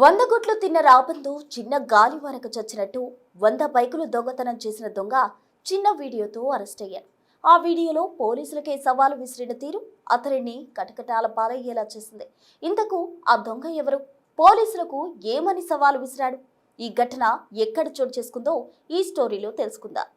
100 గుట్లు తిన్న రాబందు చిన్న గాలివానకు చచ్చినట్టు 100 బైకులు దొంగతనం చేసిన దొంగ చిన్న వీడియోతో అరెస్ట్ అయ్యారు. ఆ వీడియోలో పోలీసులకే సవాలు విసిరిన తీరు అతనిని కటకటాల పాలయ్యేలా చేసింది. ఇంతకు ఆ దొంగ ఎవరు? పోలీసులకు ఏమని సవాలు విసిరాడు? ఈ ఘటన ఎక్కడ చోటు చేసుకుందో ఈ స్టోరీలో తెలుసుకుందాం.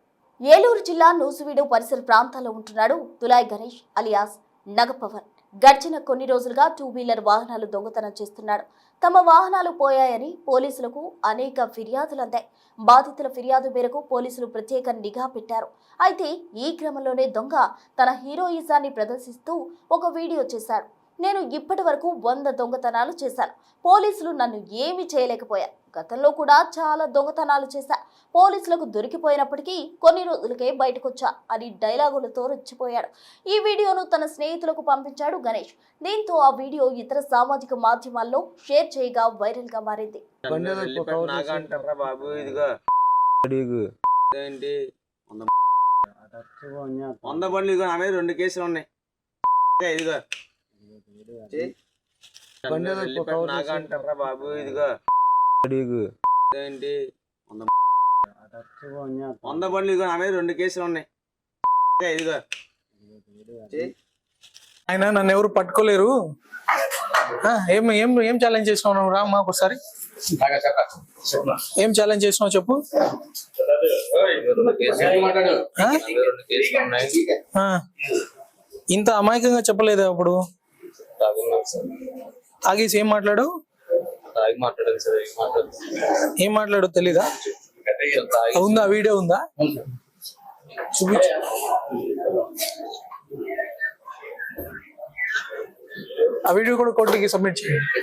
ఏలూరు జిల్లా నూజివీడు పరిసర ప్రాంతాల్లో ఉంటున్నాడు తులాయ్ గణేష్ అలియాస్ నగపవన్. గడిచిన కొన్ని రోజులుగా 2 వీలర్ వాహనాలు దొంగతనం చేస్తున్నాడు. తమ వాహనాలు పోయాయని పోలీసులకు అనేక ఫిర్యాదులు అందాయి. బాధితుల ఫిర్యాదు మేరకు పోలీసులు ప్రత్యేక నిఘా పెట్టారు. అయితే ఈ క్రమంలోనే దొంగ తన హీరోయిజాన్ని ప్రదర్శిస్తూ ఒక వీడియో చేశాడు. నేను ఇప్పటి వరకు 100 దొంగతనాలు చేశాను. పోలీసులు నన్ను ఏమీ చేయలేకపోయారు. గతంలో కూడా చాలా దొంగతనాలు చేశా. పోలీసులకు దొరికిపోయినప్పటికీ కొన్ని రోజులకే బయటకొచ్చా అని డైలాగులతో రెచ్చిపోయాడు. ఈ వీడియోను తన స్నేహితులకు పంపించాడు గణేష్. దీంతో ఆ వీడియో ఇతర సామాజిక మాధ్యమాల్లో షేర్ చేయగా వైరల్ గా మారింది. బాబు ఇదిగో 100 బండ్లు ఇదిగో ఆమె 2 కేసులు ఉన్నాయి. ఇదిగో ఆయన నన్ను ఎవరు పట్టుకోలేరు. ఏం ఏం ఏం ఛాలెంజ్ చేసినావు రా అమ్మా ఒకసారి. ఏం ఛాలెంజ్ చేసినావు చెప్పు. ఇంత అమాయకంగా చెప్పలేదా అప్పుడు? తాగేసి ఏం మాట్లాడు? ఏం మాట్లాడు తెలీదా? ఉందా వీడియో ఉందా? చూపించు. ఆ వీడియో కూడా కోర్టుకి సబ్మిట్ చేయండి.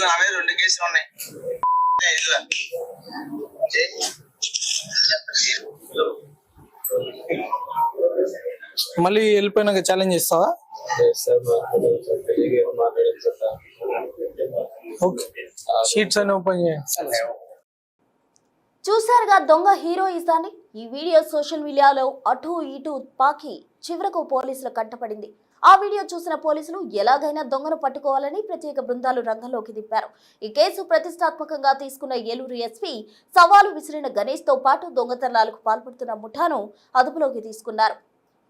ఆమె 2 కేసులు ఉన్నాయి. మళ్ళీ వెళ్ళిపోయినాక ఛాలెంజ్ చేస్తావా? షీట్స్ అని ఓపెన్ చేయండి. చూశారుగా దొంగ హీరోయిజాన్ని. ఈ వీడియో సోషల్ మీడియాలో అటు ఇటు పాకి చివరకు పోలీసుల కంటపడింది. ఆ వీడియో చూసిన పోలీసులు ఎలాగైనా దొంగను పట్టుకోవాలని ప్రత్యేక బృందాలు రంగంలోకి దింపారు. ఈ కేసు ప్రతిష్టాత్మకంగా తీసుకున్న ఏలూరు ఎస్పీ సవాలు విసిరిన గణేష్ తో పాటు దొంగతనాలకు పాల్పడుతున్న ముఠాను అదుపులోకి తీసుకున్నారు.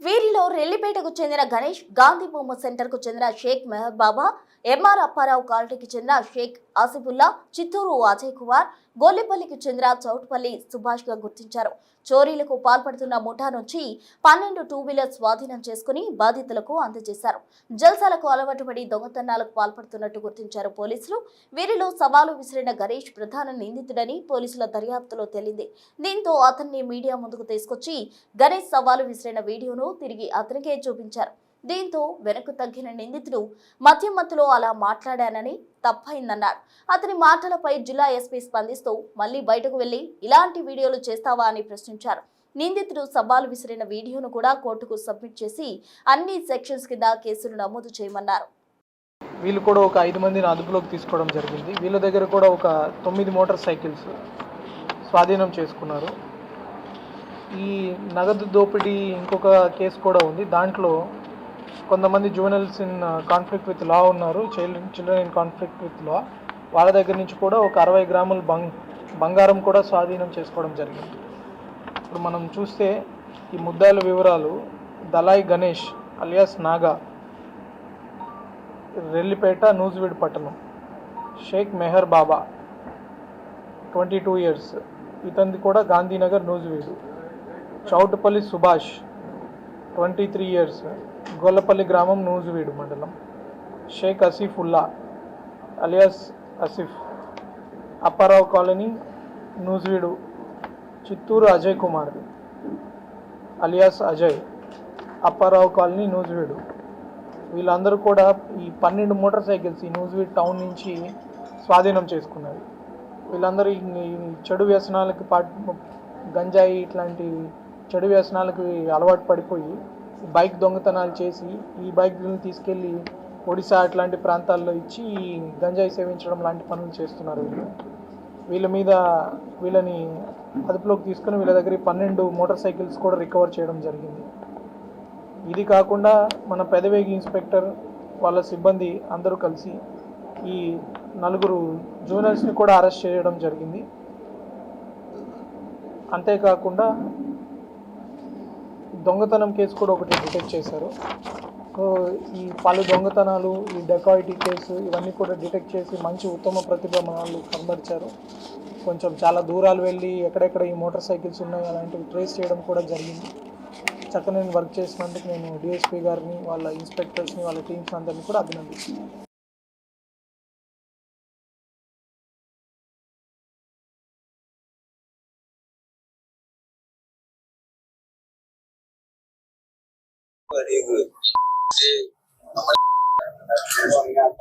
వీరిలో రెల్లిపేటకు చెందిన గణేష్, గాంధీ బొమ్మ సెంటర్ కు చెందిన షేక్ మెహర్ బాబా, ఎంఆర్ అప్పారావు కాలనీకి చెందిన షేక్ ఆసిఫుల్లా, చిత్తూరు అజయ్ కుమార్, గొల్లిపల్లికి చెందిన చౌటుపల్లి సుభాష్ గా గుర్తించారు. చోరీలకు పాల్పడుతున్న ముఠా నుంచి 12 2 వీలర్ స్వాధీనం చేసుకుని బాధితులకు అందజేశారు. జల్సాలకు అలవాటు పడి దొంగతనాలకు పాల్పడుతున్నట్టు గుర్తించారు పోలీసులు. వీరిలో సవాలు విసిరిన గణేష్ ప్రధాన నిందితుడని పోలీసుల దర్యాప్తులో తేలింది. దీంతో అతన్ని మీడియా ముందుకు తీసుకొచ్చి గణేష్ సవాలు విసిరిన వీడియోను తిరిగి అతనికే చూపించారు. దీంతో వెనక్కు తగ్గిన నిందితుడు మద్యం మత్తులో అలా మాట్లాడానని తప్పైందన్నాడు. అతని మాటలపై జిల్లా ఎస్పీ స్పందిస్తూ మళ్లీ బయటకు వెళ్లి ఇలాంటి వీడియోలు చేస్తావా అని ప్రశ్నించారు. నిందితుడు సవాలు విసిరిన వీడియోను కూడా కోర్టుకు సబ్మిట్ చేసి అన్ని సెక్షన్స్ కింద కేసులు నమోదు చేయమన్నారు. వీళ్ళు కూడా ఒక 5 మందిని అదుపులోకి తీసుకోవడం జరిగింది. వీళ్ళ దగ్గర కూడా ఒక 9 మోటార్ సైకిల్స్ స్వాధీనం చేసుకున్నారు. ఈ నగదు దోపిడీ ఇంకొక కేసు కూడా ఉంది. దాంట్లో కొంతమంది జువెనల్స్ ఇన్ కాన్ఫ్లిక్ట్ విత్ లా ఉన్నారు, children in conflict with law. వాళ్ళ దగ్గర నుంచి కూడా ఒక 60 గ్రాముల బంగారం కూడా స్వాధీనం చేసుకోవడం జరిగింది. ఇప్పుడు మనం చూస్తే ఈ ముద్దాయిల వివరాలు: దలాయ్ గణేష్ అలియాస్ నాగా, రెల్లిపేట నూజివీడు పట్టణం. షేక్ మెహర్ బాబా 22 years, ఇతనిది కూడా గాంధీనగర్ నూజివీడు. చౌటుపల్లి సుభాష్ 23 years, గొల్లపల్లి గ్రామం నూజివీడు మండలం. Sheikh Asifulla alias Asif, Apparao colony Nuzvid. Chittoor Ajay Kumar alias Ajay, Apparao colony Nuzvid. వీళ్ళందరూ కూడా ఈ 12 మోటార్ సైకిల్స్ ఈ న్యూజివీడ్ టౌన్ నుంచి స్వాధీనం చేసుకున్నారు. వీళ్ళందరూ ఈ చెడు వ్యసనాలకి గంజాయి ఇట్లాంటి చెడు వ్యసనాలకి అలవాటు పడిపోయి బైక్ దొంగతనాలు చేసి ఈ బైక్లను తీసుకెళ్ళి ఒడిశా అట్లాంటి ప్రాంతాల్లో ఇచ్చి గంజాయి సేవించడం లాంటి పనులు చేస్తున్నారు. వీళ్ళని అదుపులోకి తీసుకుని వీళ్ళ దగ్గర 12 మోటార్ సైకిల్స్ కూడా రికవర్ చేయడం జరిగింది. ఇది కాకుండా మన పెదవేగి ఇన్స్పెక్టర్ వాళ్ళ సిబ్బంది అందరూ కలిసి ఈ 4 జూనియర్స్ని కూడా అరెస్ట్ చేయడం జరిగింది. అంతేకాకుండా దొంగతనం కేసు కూడా ఒకటి డిటెక్ట్ చేశారు. సో ఈ పలు దొంగతనాలు, ఈ డెకాయిటీ కేసు ఇవన్నీ కూడా డిటెక్ట్ చేసి మంచి ఉత్తమ ప్రతిభ వాళ్ళు కనబరిచారు. కొంచెం చాలా దూరాలు వెళ్ళి ఎక్కడెక్కడ ఈ మోటార్ సైకిల్స్ ఉన్నాయి అలాంటివి ట్రేస్ చేయడం కూడా జరిగింది. చక్కగా వర్క్ చేసినందుకు నేను డిఎస్పీ గారిని, వాళ్ళ ఇన్స్పెక్టర్స్ని, వాళ్ళ టీమ్స్ అందరినీ కూడా అభినందిస్తున్నాను.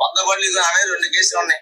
వంద బండ్లు ఆమె 2 కేసులు ఉన్నాయి.